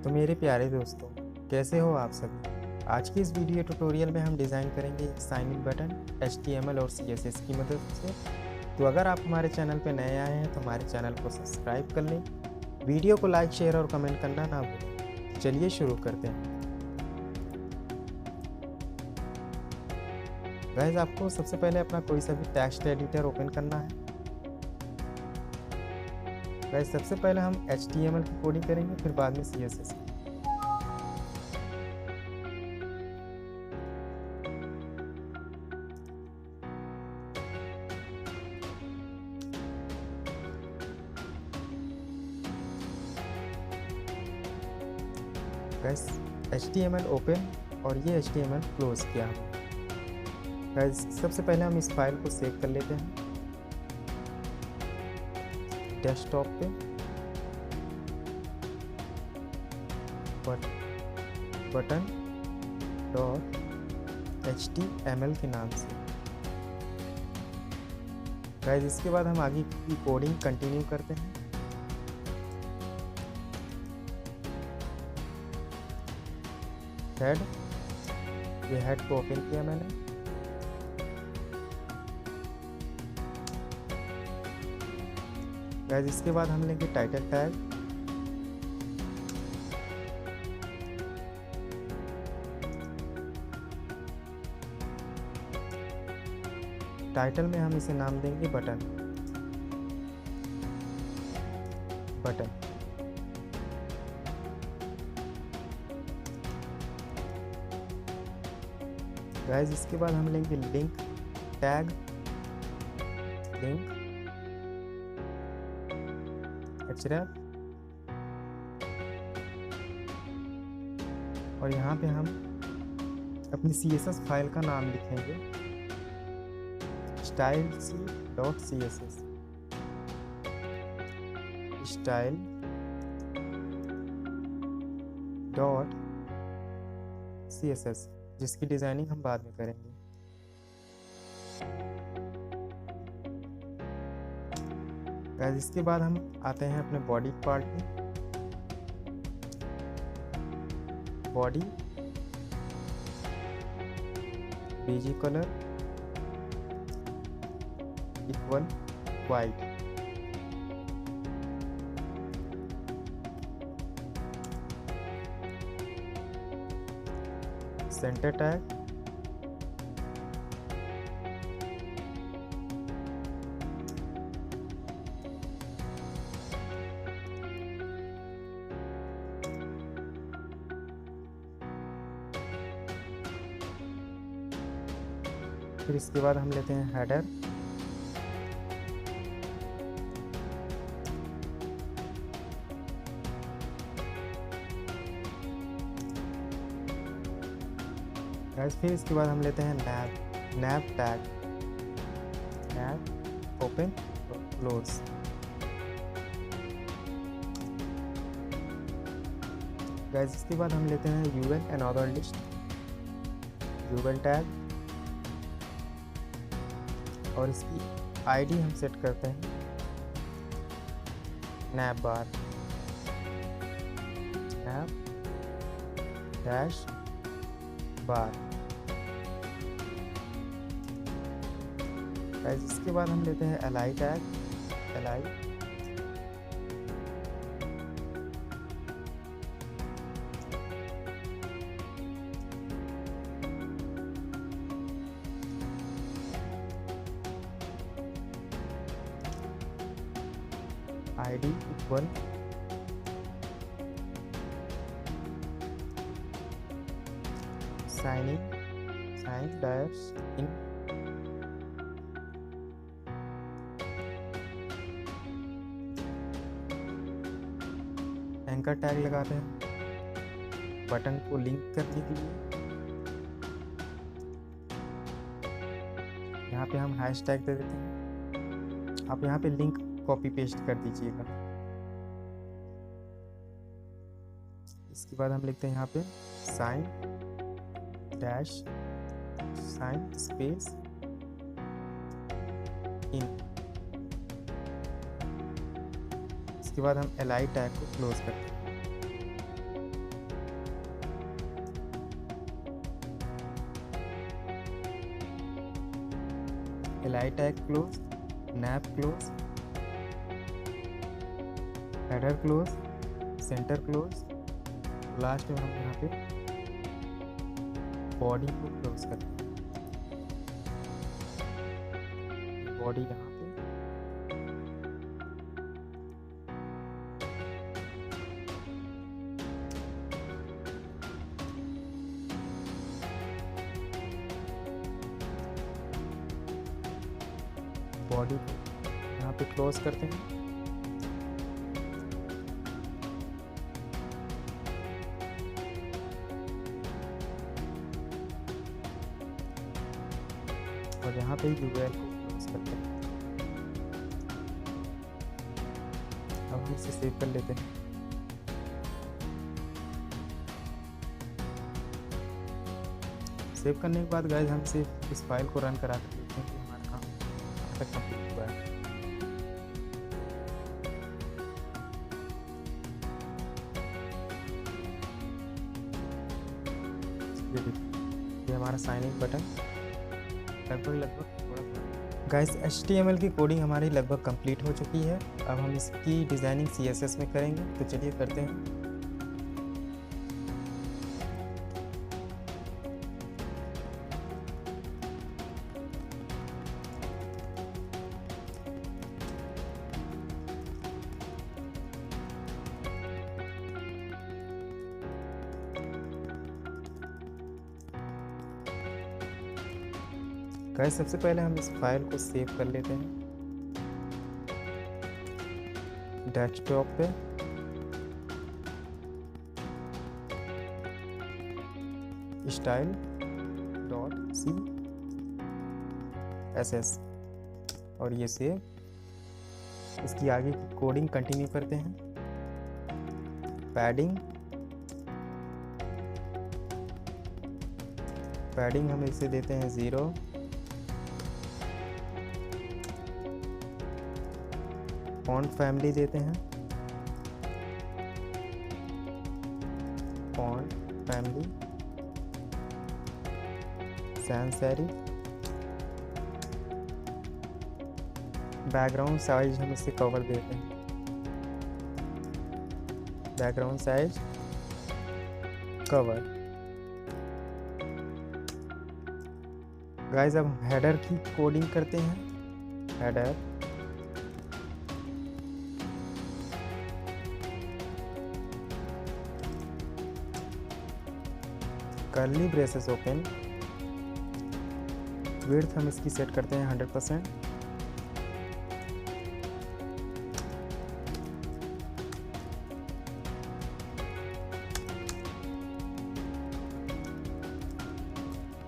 तो मेरे प्यारे दोस्तों, कैसे हो आप सभी। आज की इस वीडियो ट्यूटोरियल में हम डिज़ाइन करेंगे साइन इन बटन HTML और CSS की मदद से। तो अगर आप हमारे चैनल पर नए आए हैं तो हमारे चैनल को सब्सक्राइब कर लें, वीडियो को लाइक शेयर और कमेंट करना ना भूलें। चलिए शुरू करते हैं। गाइस, आपको सबसे पहले अपना कोई सा भी टेक्स्ट एडिटर ओपन करना है। गाइस, सबसे पहले हम HTML की कोडिंग करेंगे, फिर बाद में CSS की। गाइस, HTML ओपन और ये HTML क्लोज किया हमने। गाइस, सबसे पहले हम इस फाइल को सेव कर लेते हैं डेस्कटॉप पे। बटन डॉट HTML के नाम से। गाइस, इसके बाद हम आगे की कोडिंग कंटिन्यू करते हैं। हेड, ये हेड को ओपन किया मैंने। गाइस, इसके बाद हम लेंगे टाइटल टैग। टाइटल में हम इसे नाम देंगे बटन। गाइस, इसके बाद हम लेंगे लिंक टैग, लिंक href, और यहाँ पे हम अपनी CSS फाइल का नाम लिखेंगे style.css, style.css, जिसकी डिजाइनिंग हम बाद में करेंगे। गाइस, इसके बाद हम आते हैं अपने बॉडी पार्ट में। Body BG colour equal white. Centre tag फिर इसके बाद हम लेते हैं हेडर। गाइस, फिर इसके बाद हम लेते हैं nav tag, nav open close. Guys, इसके बाद हम लेते हैं UL and other list, UL tag, और इसकी आईडी हम सेट करते हैं नैव बार, नैव डैश बार। गाइस, इसके बाद हम लेते हैं LI tag, LI, ID equal sign dash in. Anchor tag लगाते हैं बटन को लिंक करने के लिए। यहाँ पे हम हैश टैग दे देते हैं। आप यहाँ पे लिंक कॉपी पेस्ट कर दीजिएगा। इसके बाद हम लिखते हैं यहाँ पे sign dash sign space in. इसके बाद हम एलाई टैग को क्लोज करते हैं। LI tag close, nav close, header close, center close, last में हम यहाँ पे बॉडी को क्लोज करते हैं। बॉडी यहाँ पे बॉडी को यहाँ पे क्लोज करते हैं। और यहाँ पे यूआरएल को क्लोज करते हैं। अब हम इसे सेव कर लेते हैं। सेव करने के बाद गाइस हम सिर्फ इस फाइल को रन करा कर देखते हैं कि हमारा काम अब तक कंप्लीट हुआ है। ये हमारा साइन इन बटन लगभग गाइस HTML की कोडिंग हमारी लगभग कंप्लीट हो चुकी है। अब हम इसकी डिज़ाइनिंग CSS में करेंगे, तो चलिए करते हैं। गाइस सबसे पहले हम इस फाइल को सेव कर लेते हैं डेस्कटॉप पे। style.css और ये सेव। इसकी आगे की कोडिंग कंटिन्यू करते हैं। पैडिंग हम इसे देते हैं 0। फॉन्ट फैमिली देते हैं font family sans serif. Background size हम इससे कवर देते हैं। Background size cover. गाइस अब हेडर की कोडिंग करते हैं। Header curly braces open. Width हम इसकी सेट करते हैं 100%।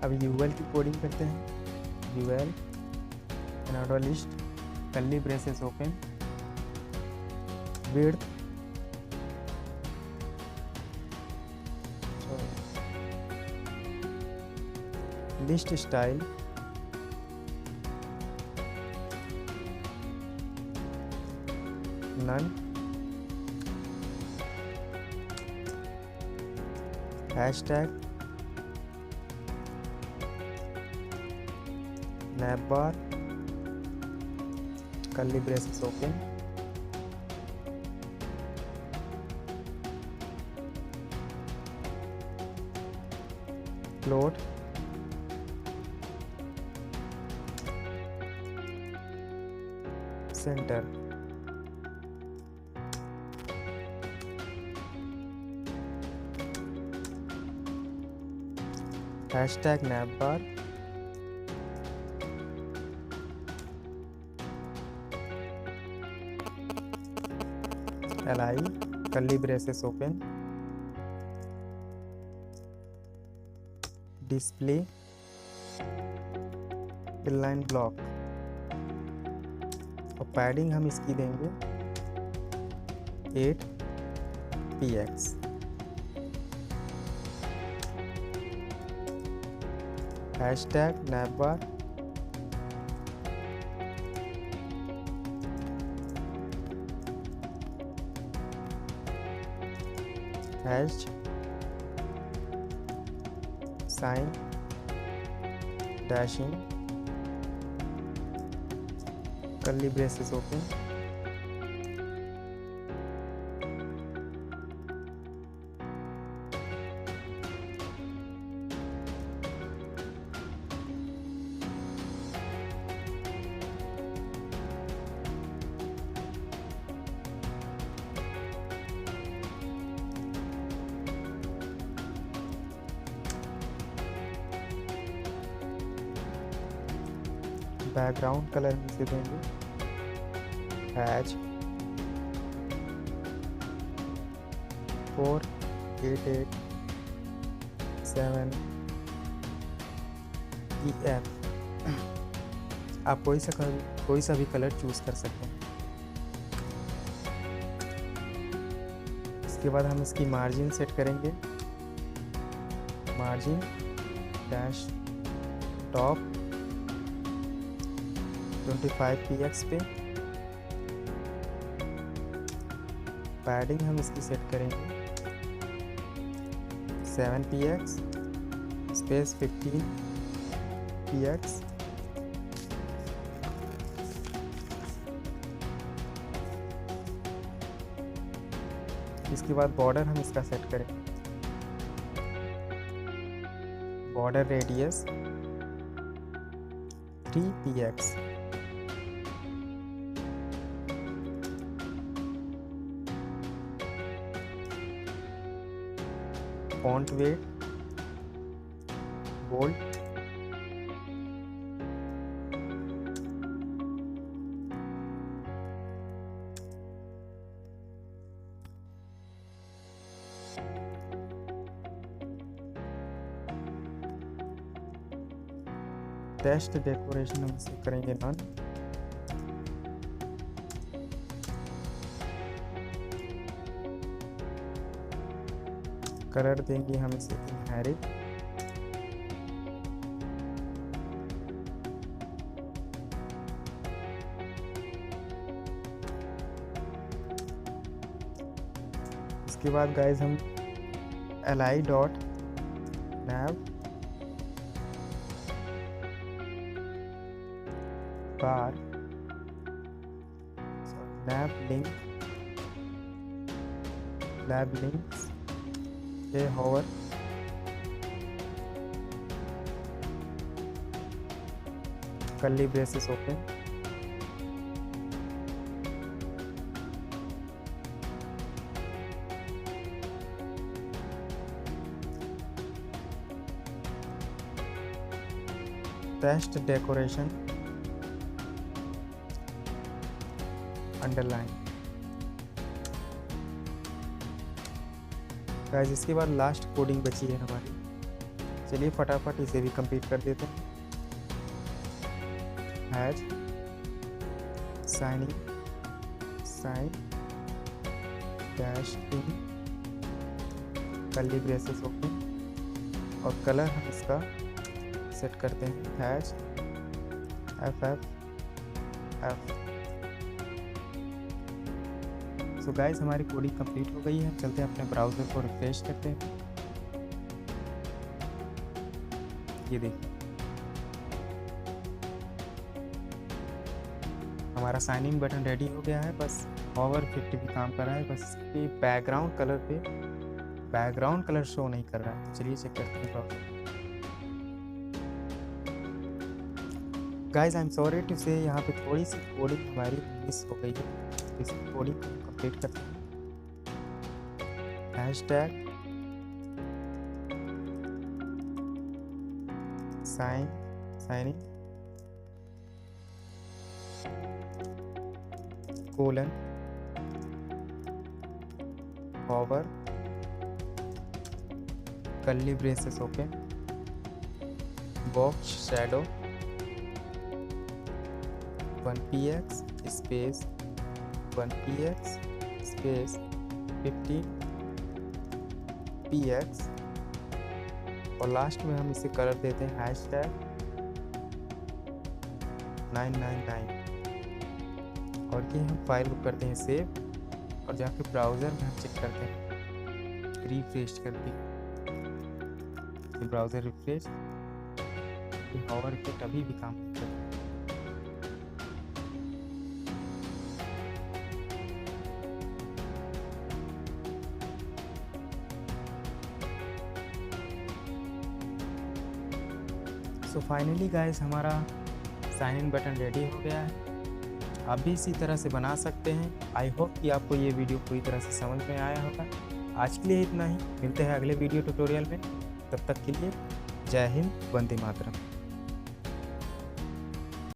अब यूएल की कोडिंग करते हैं। यूएल एनाडो list curly braces open width list style none hashtag nav bar curly braces open float centre. Hashtag nav bar एलाई curly braces open display inline block. और पैडिंग हम इसकी देंगे 8px। Hashtag nav bar hash sign dashing curly braces open, background colour में से देंगे has 4887 EF। आप कोई सा भी कलर चूज कर सकते हैं। इसके बाद हम इसकी मार्जिन सेट करेंगे, मार्जिन डैश टॉप 25px पे। पैडिंग हम इसकी सेट करेंगे 7px स्पेस 15px। इसके बाद बॉर्डर हम इसका सेट करेंगे, border radius 3px। Font weight bold, text decoration हम इसे करेंगे नन। कलर देंगे हम इसे इनहेरिट। इसके बाद गाइज हम li dot nav bar nav links पे hover curly braces open, text decoration underline. Guys इसके बाद लास्ट कोडिंग बची है हमारी, चलिए फटाफट इसे भी कंप्लीट कर देते हैं। Hash sign dash in curly braces open, और कलर हम इसका सेट करते हैं हैज FF। सो गाइस हमारी कोडिंग कंप्लीट हो गई है। चलते हैं अपने ब्राउज़र को रिफ्रेश करते हैं। ये देखिए हमारा साइन इन बटन रेडी हो गया है। बस होवर इफेक्ट भी काम कर रहा है, बस इसके बैकग्राउंड कलर शो नहीं कर रहा है। चलिए चेक करते हैं browser. Guys I am sorry to say यहाँ पे थोड़ी सी कोडिंग हमारी मिस हो गई है। इस कोडिंग को कंप्लीट करते हैं। Hashtag sign colon hover curly braces open box shadow 1px space 1px space 15px, और लास्ट में हम इसे कलर देते हैं हैशटैग 999, और ये हम फाइल को करते हैं सेव, और जाके ब्राउज़र में हम चेक करते हैं रिफ्रेश करके। ब्राउज़र रिफ्रेश, ये होवर इफेक्ट अभी भी काम नहीं करता। सो फाइनली गाइस हमारा साइन इन बटन रेडी हो गया है। आप भी इसी तरह से बना सकते हैं। आई होप कि आपको ये वीडियो पूरी तरह से समझ में आया होगा। आज के लिए इतना ही, मिलते हैं अगले वीडियो ट्यूटोरियल में। तब तक के लिए जय हिंद, वंदे मातरम।